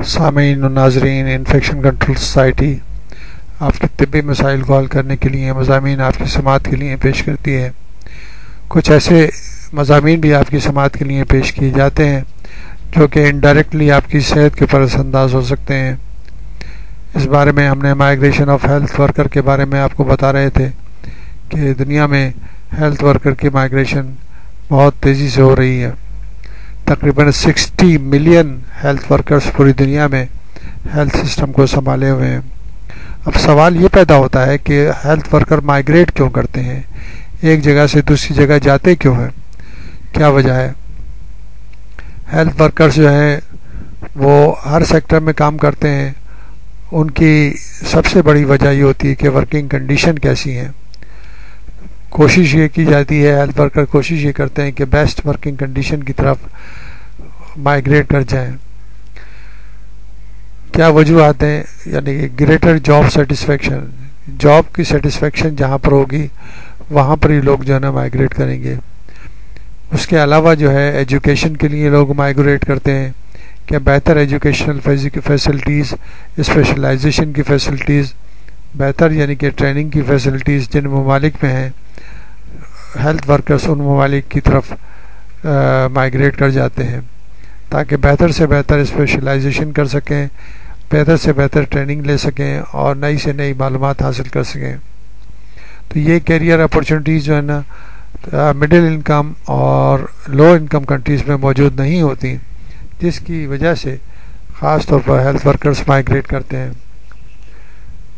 سامعین و ناظرین، انفیکشن کنٹرول سوسائٹی آپ کے طبی مسائل کو حل کرنے کے لیے مضامین آپ کی سماعت کے لیے پیش کرتی ہے۔ کچھ ایسے مضامین بھی آپ کی سماعت کے لیے پیش کیے جاتے ہیں جو کہ انڈائریکٹلی آپ کی صحت کے اوپر اثر انداز ہو سکتے ہیں۔ اس بارے میں ہم نے مائیگریشن آف ہیلتھ ورکر کے بارے میں آپ کو بتا رہے تھے کہ دنیا میں ہیلتھ ورکر کی مائیگریشن بہت تیزی سے ہو رہی ہے۔ تقریباً 60 ملین ہیلتھ ورکرز پوری دنیا میں ہیلتھ سسٹم کو سنبھالے ہوئے ہیں۔ اب سوال یہ پیدا ہوتا ہے کہ ہیلتھ ورکر مائیگریٹ کیوں کرتے ہیں، ایک جگہ سے دوسری جگہ جاتے کیوں ہیں، کیا وجہ ہے؟ ہیلتھ ورکرز جو ہیں وہ ہر سیکٹر میں کام کرتے ہیں، ان کی سب سے بڑی وجہ یہ ہوتی ہے کہ ورکنگ کنڈیشن کیسی ہیں۔ کوشش یہ کی جاتی ہے، ہیلتھ ورکر کوشش یہ کرتے ہیں کہ بیسٹ ورکنگ کنڈیشن کی طرف مائیگریٹ کر جائیں۔ کیا وجوہات ہیں؟ یعنی کہ گریٹر جاب سیٹسفیکشن، جاب کی سیٹسفیکشن جہاں پر ہوگی وہاں پر ہی لوگ جو ہے نا مائیگریٹ کریں گے۔ اس کے علاوہ جو ہے ایجوکیشن کے لیے لوگ مائیگریٹ کرتے ہیں کہ بہتر ایجوکیشنل فیسلٹیز، اسپیشلائزیشن کی فیسلٹیز بہتر، یعنی کہ ٹریننگ کی فیسلٹیز جن ممالک میں ہیں، ہیلتھ ورکرز ان ممالک کی طرف مائیگریٹ کر جاتے ہیں تاکہ بہتر سے بہتر اسپیشلائزیشن کر سکیں، بہتر سے بہتر ٹریننگ لے سکیں اور نئی سے نئی معلومات حاصل کر سکیں۔ تو یہ کیریئر اپرچونٹیز جو ہے نا مڈل انکم اور لو انکم کنٹریز میں موجود نہیں ہوتی، جس کی وجہ سے خاص طور پر ہیلتھ ورکرز مائیگریٹ کرتے ہیں۔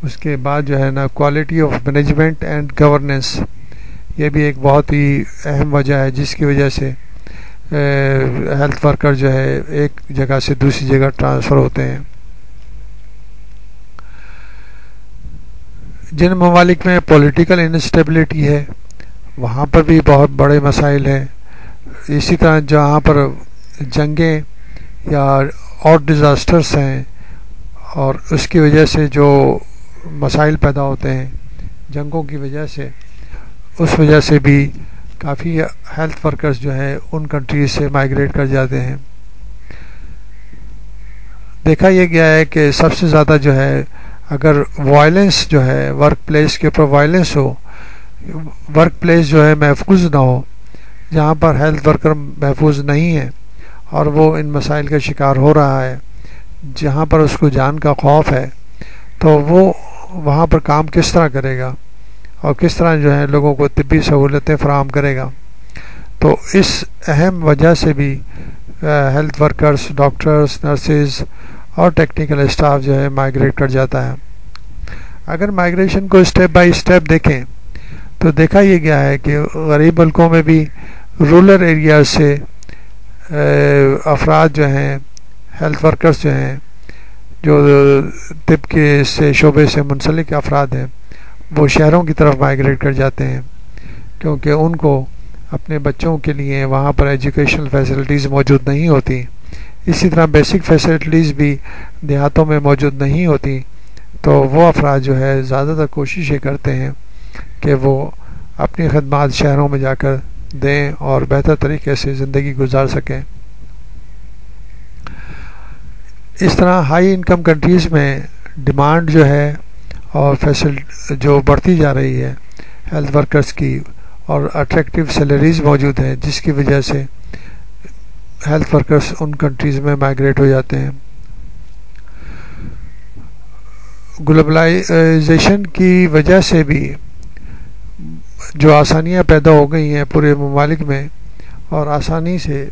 اس کے بعد جو ہے نا quality of management and governance, یہ بھی ایک بہت ہی اہم وجہ ہے جس کی وجہ سے ہیلتھ ورکر جو ہے ایک جگہ سے دوسری جگہ ٹرانسفر ہوتے ہیں۔ جن ممالک میں پولیٹیکل انسٹیبلٹی ہے وہاں پر بھی بہت بڑے مسائل ہیں۔ اسی طرح جہاں پر جنگیں یا اور ڈیزاسٹرز ہیں اور اس کی وجہ سے جو مسائل پیدا ہوتے ہیں جنگوں کی وجہ سے، اس وجہ سے بھی کافی ہیلتھ ورکرز جو ہے ان کنٹریز سے مائیگریٹ کر جاتے ہیں۔ دیکھا یہ گیا ہے کہ سب سے زیادہ جو ہے اگر وائلنس جو ہے ورک پلیس کے اوپر وائلنس ہو، ورک پلیس جو ہے محفوظ نہ ہو، جہاں پر ہیلتھ ورکر محفوظ نہیں ہے اور وہ ان مسائل کا شکار ہو رہا ہے، جہاں پر اس کو جان کا خوف ہے، تو وہ وہاں پر کام کس طرح کرے گا اور کس طرح جو ہے لوگوں کو طبی سہولتیں فراہم کرے گا؟ تو اس اہم وجہ سے بھی ہیلتھ ورکرز، ڈاکٹرز، نرسز اور ٹیکنیکل اسٹاف جو ہے مائیگریٹ کر جاتا ہے۔ اگر مائیگریشن کو اسٹیپ بائی اسٹیپ دیکھیں تو دیکھا یہ گیا ہے کہ غریب ملکوں میں بھی رورل ایریاز سے افراد جو ہیں، ہیلتھ ورکرز جو ہیں، جو طب کے سے شعبے سے منسلک افراد ہیں، وہ شہروں کی طرف مائیگریٹ کر جاتے ہیں کیونکہ ان کو اپنے بچوں کے لیے وہاں پر ایجوکیشنل فیسلٹیز موجود نہیں ہوتی۔ اسی طرح بیسک فیسلٹیز بھی دیہاتوں میں موجود نہیں ہوتی، تو وہ افراد جو ہے زیادہ تر کوشش یہ کرتے ہیں کہ وہ اپنی خدمات شہروں میں جا کر دیں اور بہتر طریقے سے زندگی گزار سکیں۔ اس طرح ہائی انکم کنٹریز میں ڈیمانڈ جو ہے اور جو بڑھتی جا رہی ہے ہیلتھ ورکرز کی، اور اٹریکٹیو سیلریز موجود ہیں جس کی وجہ سے ہیلتھ ورکرز ان کنٹریز میں مائیگریٹ ہو جاتے ہیں۔ گلوبلائزیشن کی وجہ سے بھی جو آسانیاں پیدا ہو گئی ہیں پورے ممالک میں، اور آسانی سے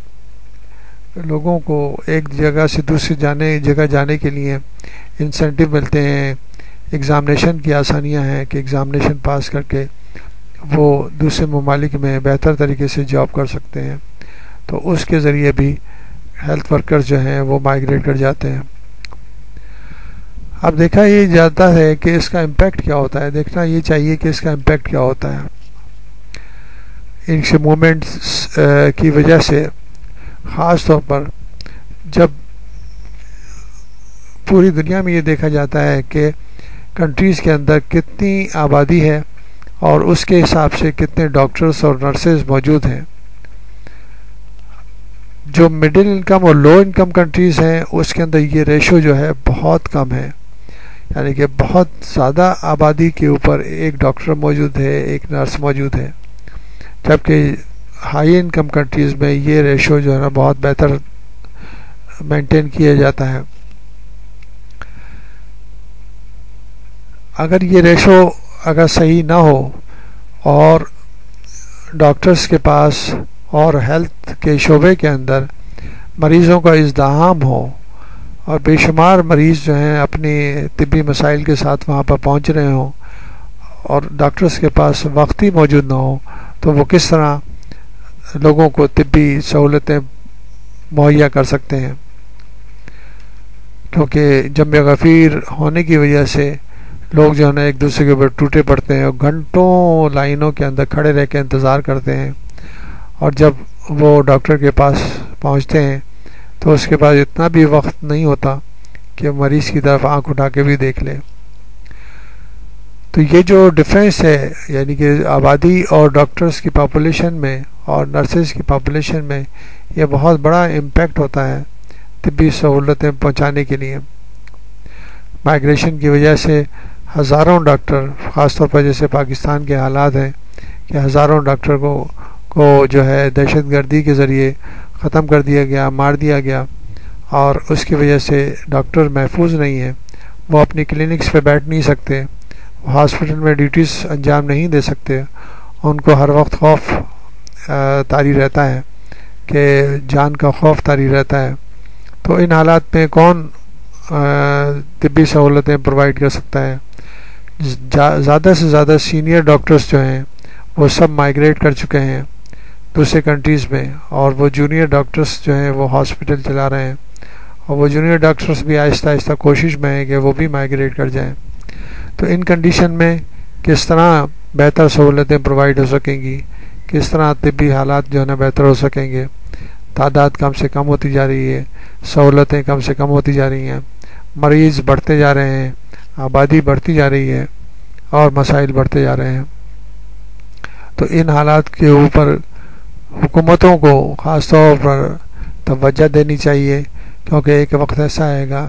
لوگوں کو ایک جگہ سے دوسری جگہ جانے کے لیے انسینٹیو ملتے ہیں، ایگزامینیشن کی آسانیاں ہیں کہ ایگزامینیشن پاس کر کے وہ دوسرے ممالک میں بہتر طریقے سے جاب کر سکتے ہیں، تو اس کے ذریعے بھی ہیلتھ ورکرز جو ہیں وہ مائیگریٹ کر جاتے ہیں۔ اب دیکھا یہ جاتا ہے کہ اس کا امپیکٹ کیا ہوتا ہے، دیکھنا یہ چاہیے کہ اس کا امپیکٹ کیا ہوتا ہے۔ ان سے موومنٹس کی وجہ سے خاص طور پر جب پوری دنیا میں یہ دیکھا جاتا ہے کہ کنٹریز کے اندر کتنی آبادی ہے اور اس کے حساب سے کتنے ڈاکٹرز اور نرسز موجود ہیں، جو مڈل انکم اور لو انکم کنٹریز ہیں اس کے اندر یہ ریشو جو ہے بہت کم ہے، یعنی کہ بہت زیادہ آبادی کے اوپر ایک ڈاکٹر موجود ہے، ایک نرس موجود ہے، جبکہ ہائی انکم کنٹریز میں یہ ریشو جو ہے نا بہت بہتر مینٹین کیا جاتا ہے۔ اگر یہ ریشو اگر صحیح نہ ہو اور ڈاکٹرز کے پاس اور ہیلتھ کے شعبے کے اندر مریضوں کا ازدحام ہو اور بے شمار مریض جو ہیں اپنی طبی مسائل کے ساتھ وہاں پر پہنچ رہے ہوں اور ڈاکٹرز کے پاس وقت ہی موجود نہ ہو، تو وہ کس طرح لوگوں کو طبی سہولتیں مہیا کر سکتے ہیں؟ کیونکہ جمع غفیر ہونے کی وجہ سے لوگ جو ہے نا ایک دوسرے کے اوپر ٹوٹے پڑتے ہیں اور گھنٹوں لائنوں کے اندر کھڑے رہ کے انتظار کرتے ہیں، اور جب وہ ڈاکٹر کے پاس پہنچتے ہیں تو اس کے پاس اتنا بھی وقت نہیں ہوتا کہ مریض کی طرف آنکھ اٹھا کے بھی دیکھ لے۔ تو یہ جو ڈفرینس ہے، یعنی کہ آبادی اور ڈاکٹرز کی پاپولیشن میں اور نرسز کی پاپولیشن میں، یہ بہت بڑا امپیکٹ ہوتا ہے طبی سہولتیں پہنچانے کے لیے۔ مائیگریشن کی وجہ سے ہزاروں ڈاکٹر، خاص طور پر جیسے پاکستان کے حالات ہیں کہ ہزاروں ڈاکٹر کو جو ہے دہشت گردی کے ذریعے ختم کر دیا گیا، مار دیا گیا، اور اس کی وجہ سے ڈاکٹر محفوظ نہیں ہیں، وہ اپنی کلینکس پہ بیٹھ نہیں سکتے، وہ ہاسپٹل میں ڈیوٹیز انجام نہیں دے سکتے، ان کو ہر وقت خوف طاری رہتا ہے کہ جان کا خوف طاری رہتا ہے۔ تو ان حالات میں کون طبی سہولتیں پرووائڈ کر سکتا ہے؟ زیادہ سے زیادہ سینئر ڈاکٹرز جو ہیں وہ سب مائیگریٹ کر چکے ہیں دوسرے کنٹریز میں، اور وہ جونیئر ڈاکٹرز جو ہیں وہ ہاسپٹل چلا رہے ہیں، اور وہ جونیئر ڈاکٹرز بھی آہستہ آہستہ کوشش میں ہیں کہ وہ بھی مائیگریٹ کر جائیں۔ تو ان کنڈیشن میں کس طرح بہتر سہولتیں پرووائڈ ہو سکیں گی، کس طرح طبی حالات جو ہے نا بہتر ہو سکیں گے؟ تعداد کم سے کم ہوتی جا رہی ہے، سہولتیں کم سے کم ہوتی جا رہی ہیں، مریض بڑھتے جا رہے ہیں، آبادی بڑھتی جا رہی ہے، اور مسائل بڑھتے جا رہے ہیں۔ تو ان حالات کے اوپر حکومتوں کو خاص طور پر توجہ دینی چاہیے، کیونکہ ایک وقت ایسا آئے گا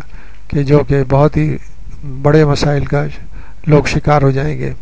کہ جو کہ بہت ہی بڑے مسائل کا لوگ شکار ہو جائیں گے۔